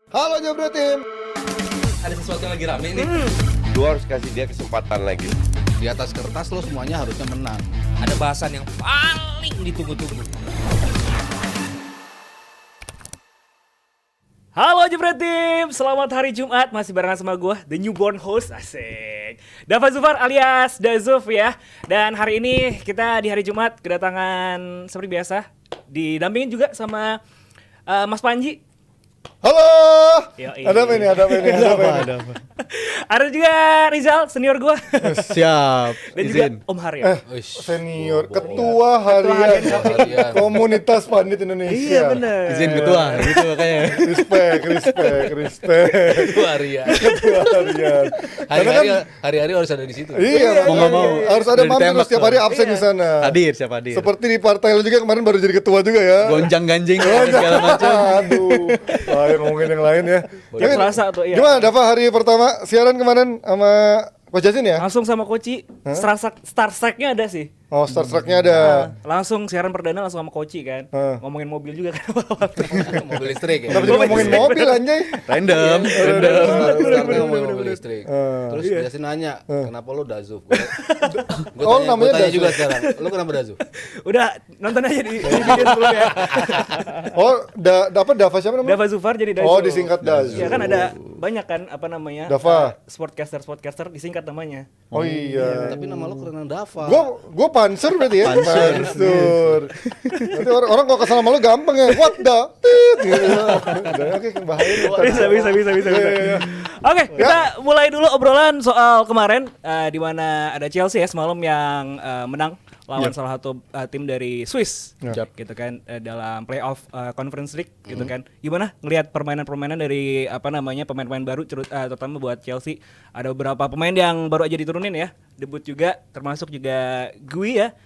Halo Jabra Tim. Ada sesuatu yang lagi rame nih. Lu harus kasih dia kesempatan lagi. Di atas kertas lo semuanya harusnya menang. Ada bahasan yang paling ditunggu-tunggu. Halo Jebret Tim, selamat hari Jumat. Masih barengan sama gue, The Newborn Host, asik Dava Zufar alias Dazuf ya. Dan hari ini kita di hari Jumat kedatangan seperti biasa didampingin juga sama Mas Panji. Halo. Yoi. Ada apa ini? Ada juga Rizal, senior gue. Siap. Dan juga Om Haryo. Senior Ketua Harian Harian. Komunitas Pandit Indonesia. Iya bener. Izin ketua gitu kayaknya. Respect. Ketua Ria. Ketua Harian. Karena kan Hari-hari harus ada di situ. iya, Mau nggak mau. harus ada Udah mampir ditembak setiap hari absen Iya. di sana. Hadir siapa hadir? Seperti di partai lu juga kemarin baru jadi ketua juga ya. Gonjang-ganjing segala macam. Aduh. Ayo ngomongin yang lain ya. Yang Selasa tuh iya. Gimana Dava hari pertama siaran kemarin sama Coach Jasin ya? Langsung sama Koci, Star Strike-nya ada sih. Oh, Star Trek-nya ada. Langsung siaran perdana langsung sama Koci kan. Ngomongin mobil juga kan. Mobil listrik ya. Kenapa jadi ngomongin mobil anjay? Random. Startnya ngomongin mobil listrik. Terus Iya. Jasin nanya, kenapa lo Dazuf? Oh, namanya tanya Dazuf. juga sekarang. Lo kenapa Dazuf? Udah nonton aja di video dulu ya. Oh, dapat Dava siapa namanya? Dava Zufar jadi Dazuf. Oh, disingkat Dazuf. Ya kan ada banyak kan apa namanya? Dava. Sportcaster disingkat namanya. Oh iya. Tapi nama lo keren Dava. Gua panser berarti ya. Panser. Nanti orang kalau kesal sama lu gampang ya. What the? Gitu. Udah oke bahaya. Bisa. Oke, kita mulai dulu obrolan soal kemarin di mana ada Chelsea ya semalam yang menang lawan salah satu tim dari Swiss, gitu kan dalam playoff Conference League, gitu kan. Gimana ngelihat permainan-permainan dari apa namanya pemain-pemain baru, terutama buat Chelsea. Ada beberapa pemain yang baru aja diturunin ya, debut juga, termasuk juga Gui ya.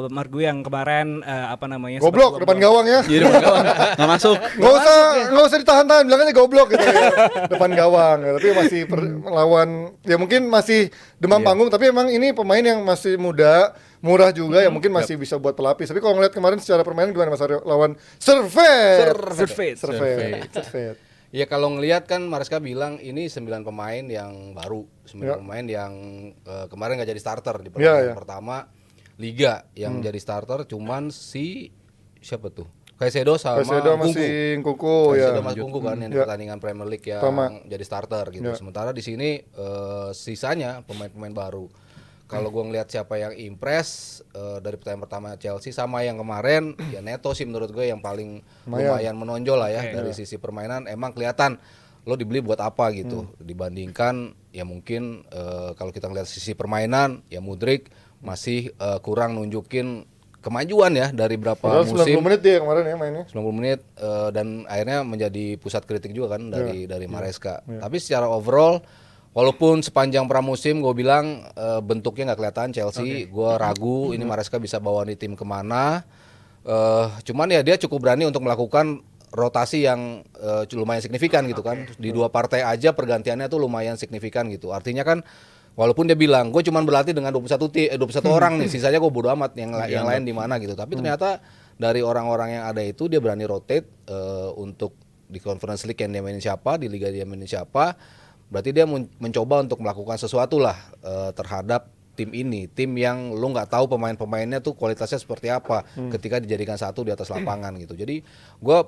Mark Gui yang kemarin apa namanya? Goblok depan gawang ya. Jadi depan kawan enggak masuk. Nggak usah ditahan-tahan, bilang aja goblok gitu ya. Depan gawang ya. Tapi masih lawan ya mungkin masih demam panggung, tapi emang ini pemain yang masih muda, murah juga ya mungkin masih bisa buat pelapis. Tapi kalau ngeliat kemarin secara permainan gimana Mas Aryo lawan Servet. Ya kalau ngelihat kan Maresca bilang ini 9 pemain yang baru, 9 pemain yang kemarin nggak jadi starter di pertandingan pertama Liga yang jadi starter cuman si siapa tuh? Caicedo sama masih Kuku ya. Caicedo Mas Kungku kan yang di pertandingan Premier League yang jadi starter gitu. Sementara di sini sisanya pemain-pemain baru. Kalau gue ngelihat siapa yang impress dari pertandingan pertama Chelsea sama yang kemarin ya Neto sih menurut gue yang paling lumayan menonjol lah ya dari sisi permainan. Emang kelihatan lo dibeli buat apa gitu dibandingkan ya mungkin kalau kita ngelihat sisi permainan ya Mudryk masih kurang nunjukin kemajuan ya dari berapa musim. 90 menit dia kemarin ya mainnya. 90 menit dan akhirnya menjadi pusat kritik juga kan dari Maresca. Tapi secara overall walaupun sepanjang pramusim gue bilang bentuknya nggak kelihatan Chelsea, gue ragu ini Maresca bisa bawa nih tim kemana. Cuman ya dia cukup berani untuk melakukan rotasi yang lumayan signifikan gitu kan. Di 2 partai aja pergantiannya tuh lumayan signifikan gitu. Artinya kan walaupun dia bilang gue cuma berlatih dengan 21 orang nih, sisanya gue bodo amat yang lain di mana gitu. Tapi ternyata dari orang-orang yang ada itu dia berani rotate untuk di Conference League yang dia mainin siapa, di Liga dia mainin siapa. Berarti dia mencoba untuk melakukan sesuatu lah terhadap tim ini, tim yang lu nggak tahu pemain-pemainnya tuh kualitasnya seperti apa ketika dijadikan satu di atas lapangan gitu. Jadi gue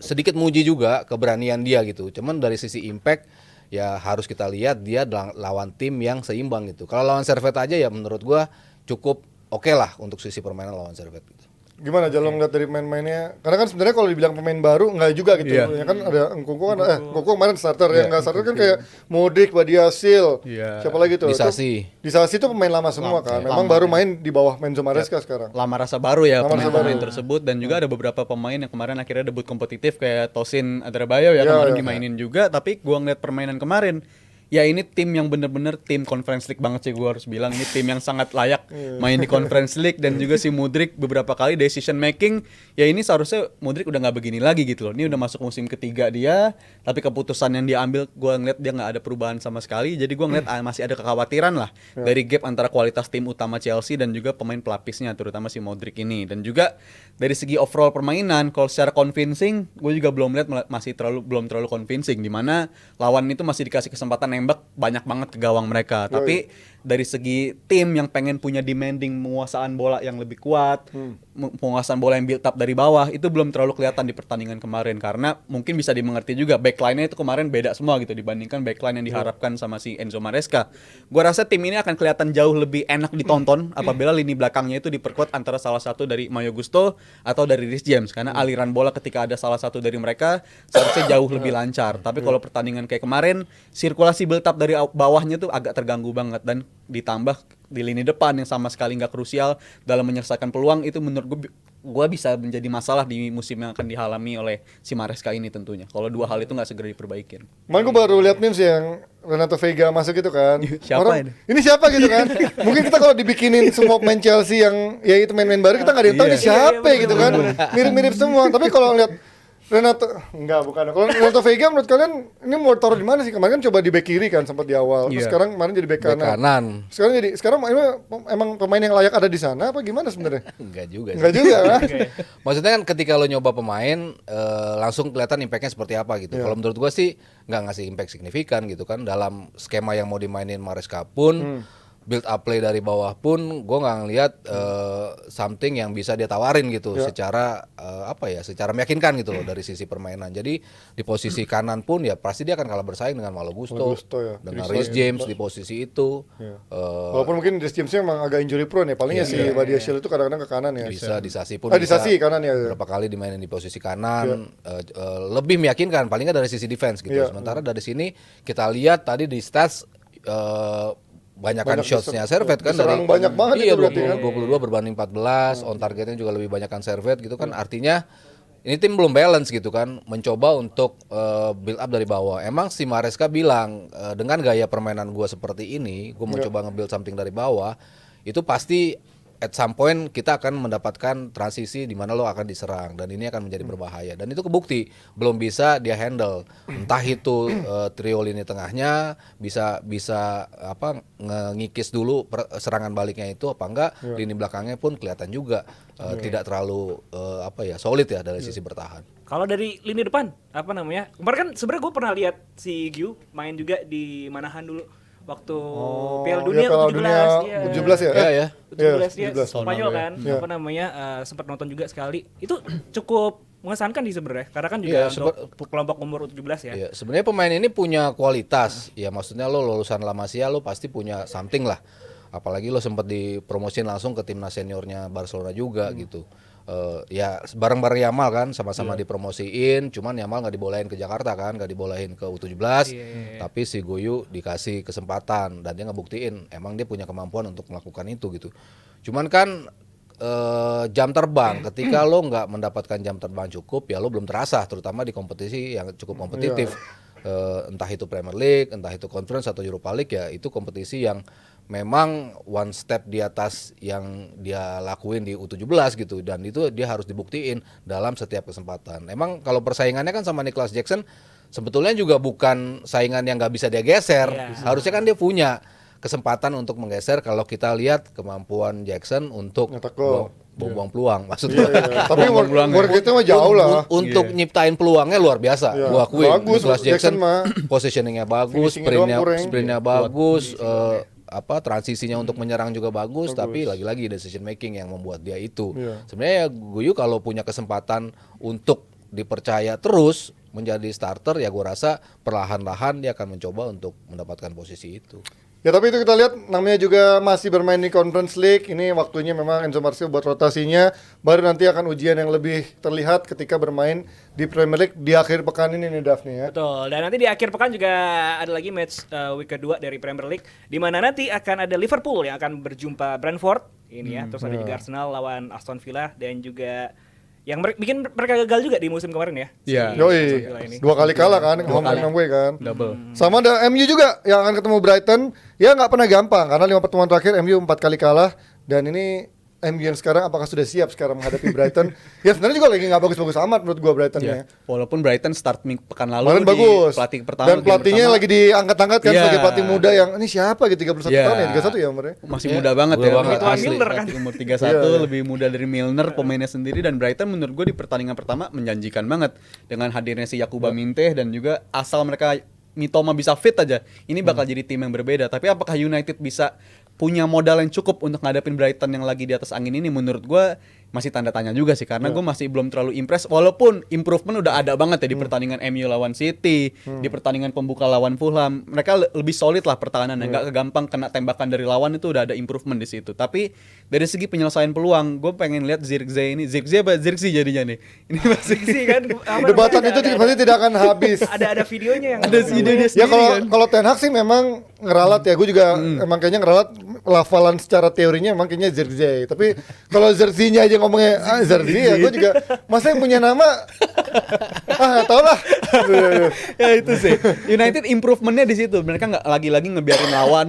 sedikit muji juga keberanian dia gitu. Cuman dari sisi impact ya harus kita lihat dia lawan tim yang seimbang gitu. Kalau lawan Servet aja ya menurut gua cukup oke lah untuk sisi permainan lawan Servet gitu. Gimana Jalong ngeliat dari main-mainnya? Karena kan sebenarnya kalau dibilang pemain baru enggak juga gitu. Ya kan ada Nkunku kan Nkunku kemarin starter yang enggak starter kan kayak Mudryk, Badiashile. Siapa lagi tuh? Disasi itu pemain lama semua kan. Memang baru main di bawah Enzo Maresca sekarang. Lama rasa baru ya pemain tersebut dan juga ada beberapa pemain yang kemarin akhirnya debut kompetitif kayak Tosin Adarabioyo ya kemarin dimainin juga, tapi gua ngeliat permainan kemarin ya ini tim yang bener-bener tim Conference League banget sih, gue harus bilang ini tim yang sangat layak main di Conference League. Dan juga si Mudryk beberapa kali decision making, ya ini seharusnya Mudryk udah nggak begini lagi gitu loh. Ini udah masuk musim ketiga dia, tapi keputusan yang dia ambil gue ngeliat dia nggak ada perubahan sama sekali. Jadi gue ngeliat masih ada kekhawatiran lah dari gap antara kualitas tim utama Chelsea dan juga pemain pelapisnya, terutama si Mudryk ini. Dan juga dari segi overall permainan, kalau secara convincing gue juga belum lihat, masih belum terlalu convincing, dimana lawan itu masih dikasih kesempatan nembak banyak banget ke gawang mereka. Tapi dari segi tim yang pengen punya demanding penguasaan bola yang lebih kuat, penguasaan bola yang build up dari bawah, itu belum terlalu kelihatan di pertandingan kemarin. Karena mungkin bisa dimengerti juga backline-nya itu kemarin beda semua gitu dibandingkan backline yang diharapkan sama si Enzo Maresca. Gua rasa tim ini akan kelihatan jauh lebih enak ditonton apabila lini belakangnya itu diperkuat antara salah satu dari Mayo Gusto atau dari Reece James, karena aliran bola ketika ada salah satu dari mereka seharusnya jauh lebih lancar. Tapi kalau pertandingan kayak kemarin, sirkulasi build up dari bawahnya tuh agak terganggu banget, dan ditambah di lini depan yang sama sekali nggak krusial dalam menyelesaikan peluang, itu menurut gue bisa menjadi masalah di musim yang akan dialami oleh si Maresca ini tentunya. Kalau dua hal itu nggak segera diperbaikin. Kemarin gue baru lihat memes yang Renato Veiga masuk gitu kan. Siapa ini siapa gitu kan? Mungkin kita kalau dibikinin semua pemain Chelsea yang ya itu main-main baru, kita nggak ada yang tahu ini siapa gitu kan. Mirip-mirip semua. Tapi kalau lihat Renato, bukan. Kalau Renato Veiga menurut kalian ini mau taruh di mana sih? Kemarin kan coba di bek kiri kan sempat di awal. Terus sekarang kemarin jadi bek kanan. Sekarang emang pemain yang layak ada di sana apa gimana sebenarnya? Enggak juga sih. Enggak juga kan? Maksudnya kan ketika lo nyoba pemain langsung kelihatan impact-nya seperti apa gitu. Kalau menurut gua sih nggak ngasih impact signifikan gitu kan, dalam skema yang mau dimainin Maresca pun. Build up play dari bawah pun gue nggak ngelihat something yang bisa dia tawarin gitu secara secara meyakinkan gitu loh dari sisi permainan. Jadi di posisi kanan pun ya pasti dia akan kalah bersaing dengan Malo Gusto dengan Reece James di posisi itu. Walaupun mungkin Reece James emang agak injury prone ya, palingnya si Badiashile itu kadang-kadang ke kanan ya. Bisa Disasi pun Disasi kanan ya. Berapa kali dimainin di posisi kanan lebih meyakinkan paling nggak dari sisi defense gitu. Sementara dari sini kita lihat tadi di stats banyak shotsnya Servette kan dari banyak banget itu berarti kan 22 berbanding 14, on targetnya juga lebih banyak kan Servette gitu kan. Artinya ini tim belum balance gitu kan, mencoba untuk build up dari bawah. Emang si Maresca bilang dengan gaya permainan gue seperti ini, gue mau coba nge-build something dari bawah, itu pasti at some point kita akan mendapatkan transisi di mana lo akan diserang dan ini akan menjadi berbahaya, dan itu kebukti belum bisa dia handle. Entah itu trio lini tengahnya bisa ngikis dulu serangan baliknya itu apa enggak, lini belakangnya pun kelihatan juga tidak terlalu solid ya dari sisi bertahan. Kalau dari lini depan kemarin kan sebenarnya gue pernah lihat si Gyu main juga di Manahan dulu waktu Piala Dunia U17 ya? 17 dia Spanyol kan, sempat nonton juga sekali. Itu cukup mengesankan sih sebenarnya, karena kan juga untuk kelompok umur U17 ya. Iya, sebenarnya pemain ini punya kualitas. Ya maksudnya lo lulusan La Masia lo pasti punya something lah. Apalagi lo sempat dipromosin langsung ke timnas seniornya Barcelona juga gitu. Ya bareng-bareng Yamal kan sama-sama dipromosiin, cuman Yamal nggak dibolehin ke Jakarta kan, nggak dibolehin ke U17, tapi si Guyu dikasih kesempatan dan dia ngebuktiin emang dia punya kemampuan untuk melakukan itu gitu. Cuman kan jam terbang, ketika lo nggak mendapatkan jam terbang cukup ya lo belum terasa, terutama di kompetisi yang cukup kompetitif. Entah itu Premier League, entah itu Conference atau Europa League, ya itu kompetisi yang memang one step di atas yang dia lakuin di U17 gitu, dan itu dia harus dibuktiin dalam setiap kesempatan. Emang kalau persaingannya kan sama Nicholas Jackson sebetulnya juga bukan saingan yang nggak bisa dia geser. Harusnya kan dia punya kesempatan untuk menggeser kalau kita lihat kemampuan Jackson untuk buang-buang peluang maksudnya. Tapi work itu mah jauh lah. Untuk nyiptain peluangnya luar biasa. Gua akuin Nicholas Jackson positioningnya bagus, sprintnya bagus, transisinya untuk menyerang juga bagus. Tapi lagi-lagi decision making yang membuat dia itu. Sebenarnya Guyu kalau punya kesempatan untuk dipercaya terus menjadi starter, ya gue rasa perlahan-lahan dia akan mencoba untuk mendapatkan posisi itu. Ya tapi itu kita lihat namanya juga masih bermain di Conference League. Ini waktunya memang Enzo Maresca buat rotasinya. Baru nanti akan ujian yang lebih terlihat ketika bermain di Premier League di akhir pekan ini nih Daphne ya. Betul. Dan nanti di akhir pekan juga ada lagi match week kedua dari Premier League, di mana nanti akan ada Liverpool yang akan berjumpa Brentford ini ya. Terus ada juga Arsenal lawan Aston Villa, dan juga yang bikin mereka gagal juga di musim kemarin ya. Iya. Yoi, 2 kali kalah kan, home and away kan. Double. Sama ada MU juga yang akan ketemu Brighton. Ya nggak pernah gampang karena 5 pertemuan terakhir MU 4 kali kalah dan ini MU yang sekarang apakah sudah siap sekarang menghadapi Brighton? Ya sebenarnya juga lagi nggak bagus-bagus amat menurut gua Brighton ya. Walaupun Brighton start pekan lalu Kemarin di bagus. pelatih pertama Dan pelatihnya lagi diangkat-angkat kan Iya. sebagai pelatih muda yang ini siapa gitu 31 Iya. tahun ya 31 ya umurnya. masih muda banget muda ya. banget, Asli. Milner kan. Pelatih umur 31 Iya. lebih muda dari Milner pemainnya sendiri dan Brighton menurut gue di pertandingan pertama menjanjikan banget dengan hadirnya si Yakuba Minteh dan juga asal mereka Mitoma bisa fit aja. Ini bakal jadi tim yang berbeda. Tapi apakah United bisa punya modal yang cukup untuk ngadepin Brighton yang lagi di atas angin ini menurut gue masih tanda tanya juga sih karena gue masih belum terlalu impress walaupun improvement udah ada banget ya di pertandingan MU lawan City, di pertandingan pembuka lawan Fulham. Mereka lebih solid lah pertahanannya, nggak gampang kena tembakan dari lawan itu udah ada improvement di situ. Tapi dari segi penyelesaian peluang, gue pengen lihat Zirkzee ini, Zirkzee apa Zirkzee jadinya nih. Ini masih sih kan Debatan itu pasti tidak akan habis. ada videonya yang ada video dia Ya sendiri kan. kalau Ten Hag sih memang ngeralat ya, gue juga emang kayaknya ngeralat lafalan secara teorinya emang kayaknya Zirkzee. Tapi kalau Zirkzee-nya aja ngomongnya Zirkzee ya gue juga masa yang punya nama nggak tau lah. Ya itu sih. United improvementnya di situ. Mereka nggak lagi-lagi ngebiarin lawan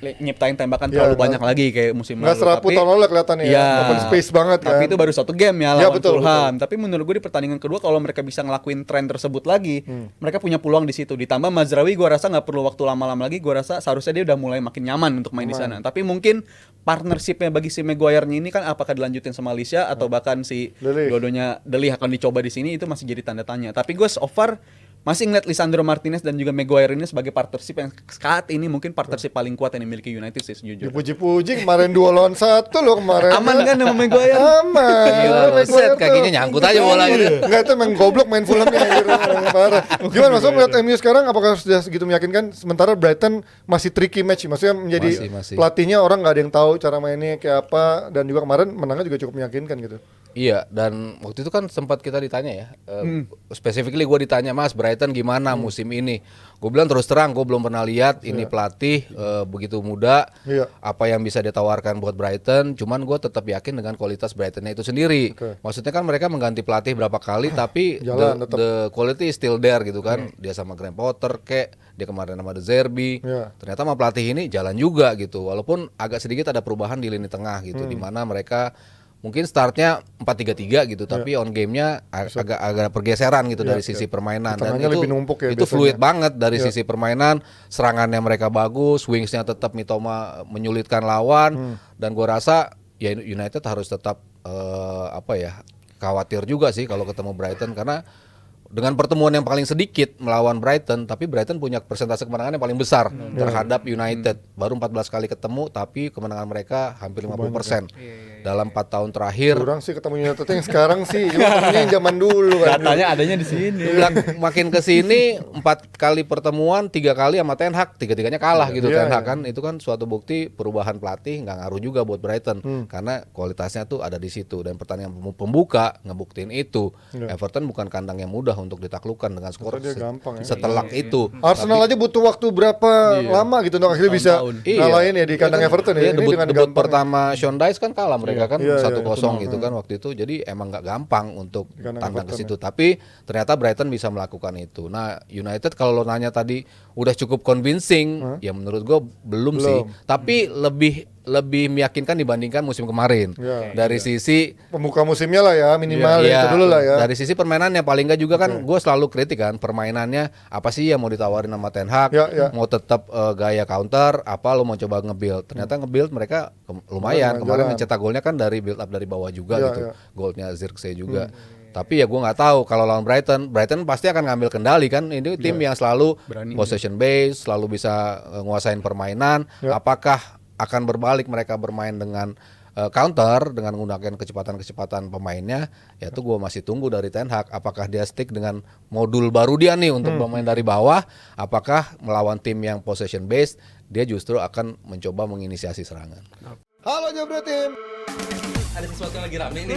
nyiptain tembakan terlalu banyak lagi kayak musim lalu. Nggak seraput tahun lalu kelihatannya ya, open space banget kan. Tapi itu baru satu game ya Ya, lawan betul, Fulham. Tapi menurut gue di pertandingan kedua kalau mereka bisa ngelakuin tren tersebut lagi, mereka punya peluang di situ. Ditambah Mazraoui gue rasa nggak perlu waktu lama-lama lagi. Gue rasa seharusnya dia udah mulai makin nyaman untuk main di sana. Tapi mungkin partnershipnya bagi si Maguire-nya ini kan apakah dilanjutin sama Alicia atau bahkan si De Ligt. dua-duanya De Ligt akan dicoba di sini itu masih jadi tanda tanya. Tapi gue so far masih ngeliat Lisandro Martinez dan juga Maguire ini sebagai partnership yang saat ini mungkin partnership paling kuat yang dimiliki United sih sejujurnya. Dipuji-puji kemarin 2 lawan 1 loh kemarin. Aman kan sama Maguire? Aman. Gila, Maguire set tuh. kakinya nyangkut aja bola gitu. Enggak, itu main goblok main Fulhamnya anjir. Parah. Gimana Mas melihat MU sekarang apakah sudah segitu meyakinkan sementara Brighton masih tricky match maksudnya menjadi Masih. pelatihnya orang nggak ada yang tahu cara mainnya kayak apa dan juga kemarin menangnya juga cukup meyakinkan gitu. Iya, dan waktu itu kan sempat kita ditanya ya, specifically gue ditanya, Mas Brighton gimana musim ini? Gue bilang terus terang, gue belum pernah lihat ini pelatih begitu muda, Iya. apa yang bisa ditawarkan buat Brighton. Cuman gue tetap yakin dengan kualitas Brightonnya itu sendiri. Oke. Maksudnya kan mereka mengganti pelatih berapa kali, tapi Jalan tetap. the quality is still there gitu kan. Dia sama Graham Potter dia kemarin sama De Zerbi. Iya. Ternyata sama pelatih ini jalan juga gitu. Walaupun agak sedikit ada perubahan di lini tengah gitu, di mana mereka mungkin startnya 4-3-3 gitu, tapi on game-nya agak pergeseran gitu dari sisi permainan dan Tengahnya itu lebih numpuk ya itu biasanya. fluid banget dari sisi permainan, serangannya mereka bagus, wingsnya tetap Mitoma menyulitkan lawan dan gua rasa ya United harus tetap khawatir juga sih kalau ketemu Brighton karena dengan pertemuan yang paling sedikit melawan Brighton, tapi Brighton punya persentase kemenangan yang paling besar terhadap United. Baru 14 kali ketemu, tapi kemenangan mereka hampir 50% dalam 4 tahun terakhir. Kurang sih ketemu United yang sekarang sih, cuma ketemunya yang zaman dulu kan. Datanya adanya di sini. Makin ke sini 4 kali pertemuan, 3 kali sama Ten Hag, 3-3-nya kalah gitu. Iya, Ten Hag iya. kan itu kan suatu bukti perubahan pelatih nggak ngaruh juga buat Brighton karena kualitasnya tuh ada di situ dan pertandingan pembuka ngebuktiin itu. Everton bukan kandang yang mudah untuk ditaklukkan dengan skor Dia gampang ya. setelak itu. Arsenal aja butuh waktu berapa lama gitu untuk akhirnya bisa ngalahin ya di kandang Everton ya. Iya, Ini dengan debut gampang. pertama Sean Dice kan kalah mereka kan Iya, 1-0 iya, gitu kan waktu itu. Jadi emang nggak gampang untuk kandang tandang ke Everton situ. Tapi ternyata Brighton bisa melakukan itu. Nah, United kalau lo nanya tadi udah cukup convincing, ya menurut gue belum sih. Tapi lebih meyakinkan dibandingkan musim kemarin. Iya, Dari sisi Pembuka musimnya lah ya minimal Iya, itu dulu lah ya. dari sisi permainannya paling nggak juga kan gue selalu kritik kan permainannya apa sih yang mau ditawarin sama Ten Hag, Ya. mau tetap gaya counter apa lo mau coba nge-build. Ternyata nge-build mereka lumayan. Kemarin mencetak golnya kan dari build up dari bawah juga Ya, gitu. ya. Golnya Zirkzee juga. Tapi ya gue nggak tahu kalau lawan Brighton pasti akan ngambil kendali kan. Ini tim yang selalu possession base, selalu bisa nguasain permainan. Apakah akan berbalik mereka bermain dengan counter dengan menggunakan kecepatan-kecepatan pemainnya, ya itu gue masih tunggu dari Ten Hag. Apakah dia stick dengan modul baru dia nih untuk bermain dari bawah? Apakah melawan tim yang possession based dia justru akan mencoba menginisiasi serangan? Halo Jabra Tim. Ada sesuatu yang lagi rame nih.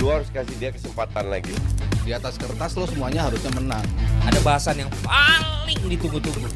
Lu harus kasih dia kesempatan lagi. Di atas kertas lo semuanya harusnya menang. Ada bahasan yang paling ditunggu-tunggu.